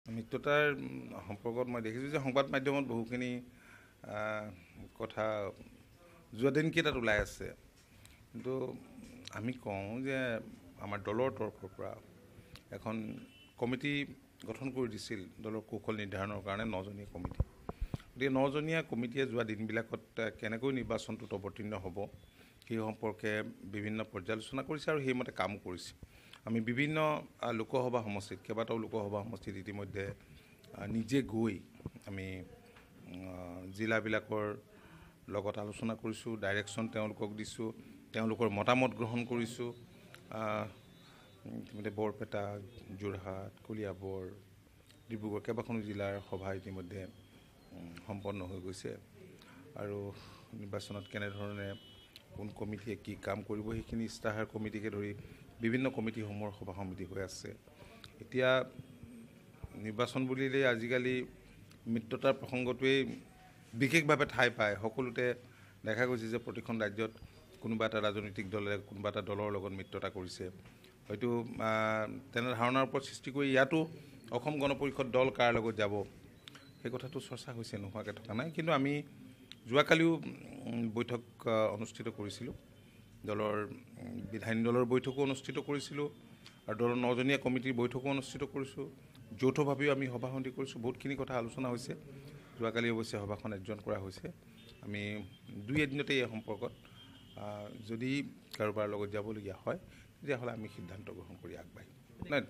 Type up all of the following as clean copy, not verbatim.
মিত্ৰতাৰ সম্পৰ্কত মই দেখিছোঁ যে সংবাদ মাধ্যমত বহুখিনি কথা যোৱা দিনকেইটাত ওলাই আছে, কিন্তু আমি কওঁ যে আমাৰ দলৰ তৰফৰ পৰা এখন কমিটি গঠন কৰি দিছিল দলৰ কৌশল নিৰ্ধাৰণৰ কাৰণে 9জনীয়া কমিটি। গতিকে 9জনীয়া কমিটিয়ে যোৱা দিনবিলাকত কেনেকৈ নিৰ্বাচনটোত অৱতীৰ্ণ হ'ব সেই সম্পৰ্কে বিভিন্ন পৰ্যালোচনা কৰিছে আৰু সেইমতে কামো কৰিছে। আমি বিভিন্ন লোকসভা সমষ্টিত কেইবাটাও লোকসভা সমষ্টিত ইতিমধ্যে নিজে গৈ আমি জিলাবিলাকৰ লগত আলোচনা কৰিছোঁ, ডাইৰেকশ্যন তেওঁলোকক দিছোঁ, তেওঁলোকৰ মতামত গ্ৰহণ কৰিছোঁ। ইতিমধ্যে বৰপেটা, যোৰহাট, কলিয়াবৰ, ডিব্ৰুগড় কেইবাখনো জিলাৰ সভা ইতিমধ্যে সম্পন্ন হৈ গৈছে আৰু নিৰ্বাচনত কেনেধৰণে কোন কমিটিয়ে কি কাম কৰিব সেইখিনি ইস্তাহাৰ কমিটিকে ধৰি বিভিন্ন কমিটিসমূহৰ সভা সমিতি হৈ আছে। এতিয়া নিৰ্বাচন বুলিলে আজিকালি মিত্ৰতাৰ প্ৰসংগটোৱেই বিশেষভাৱে ঠাই পায়। সকলোতে দেখা গৈছে যে প্ৰতিখন ৰাজ্যত কোনোবা এটা ৰাজনৈতিক দলে কোনোবা এটা দলৰ লগত মিত্ৰতা কৰিছে। হয়তো তেনে ধাৰণাৰ ওপৰত সৃষ্টি কৰি ইয়াতো অসম গণ পৰিষদ দল কাৰ লগত যাব সেই কথাটো চৰ্চা হৈছে, নোহোৱাকৈ থকা নাই। কিন্তু আমি যোৱাকালিও বৈঠক অনুষ্ঠিত কৰিছিলোঁ, দলৰ বিধায়িনী দলৰ বৈঠকো অনুষ্ঠিত কৰিছিলোঁ আৰু দলৰ 9জনীয়া কমিটিৰ বৈঠকো অনুষ্ঠিত কৰিছোঁ। যৌথভাৱেও আমি সভা সমিতি কৰিছোঁ, বহুতখিনি কথা আলোচনা হৈছে। যোৱাকালি অৱশ্যে সভাখন আয়োজন কৰা হৈছে। আমি 2 এদিনতে এই সম্পৰ্কত যদি কাৰোবাৰ লগত যাবলগীয়া হয় তেতিয়াহ'লে আমি সিদ্ধান্ত গ্ৰহণ কৰি আগবাঢ়িম। নাই,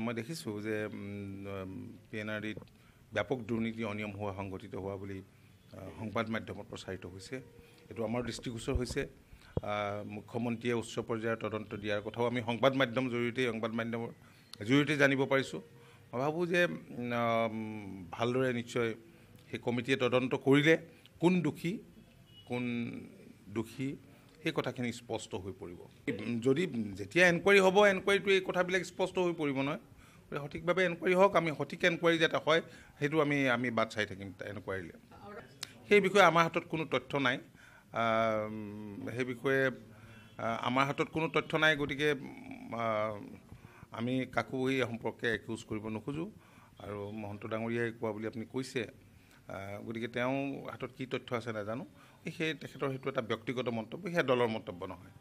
মই দেখিছোঁ যে PNRDত ব্যাপক দুৰ্নীতি অনিয়ম সংঘটিত হোৱা বুলি সংবাদ মাধ্যমত প্ৰচাৰিত হৈছে। এইটো আমাৰ দৃষ্টিগোচৰ হৈছে। মুখ্যমন্ত্ৰীয়ে উচ্চ পৰ্যায়ৰ তদন্ত দিয়াৰ কথাও আমি সংবাদ মাধ্যমৰ জৰিয়তে জানিব পাৰিছোঁ। মই ভাবোঁ যে ভালদৰে নিশ্চয় সেই কমিটিয়ে তদন্ত কৰিলে কোন দোষী কোন দোষী সেই কথাখিনি স্পষ্ট হৈ পৰিব। যদি যেতিয়া এনকুৱাৰী হ'ব, এনকুৱাৰীটো এই কথাবিলাক স্পষ্ট হৈ পৰিব নহয়। সঠিকভাৱে এনকুৱাৰী হওক, আমি সঠিক এনকুৱাৰী যাতে হয় সেইটো আমি বাট চাই থাকিম এনকুৱাৰীলৈ। সেই বিষয়ে আমাৰ হাতত কোনো তথ্য নাই। সেই বিষয়ে আমাৰ হাতত কোনো তথ্য নাই, গতিকে আমি কাকো এই সম্পৰ্কে একিউজ কৰিব নোখোজোঁ। আৰু মহন্ত ডাঙৰীয়াই কোৱা বুলি আপুনি কৈছে, গতিকে তেওঁৰ হাতত কি তথ্য আছে নাজানো। তেখেতৰ সেইটো এটা ব্যক্তিগত মন্তব্য, সেয়া দলৰ মন্তব্য নহয়।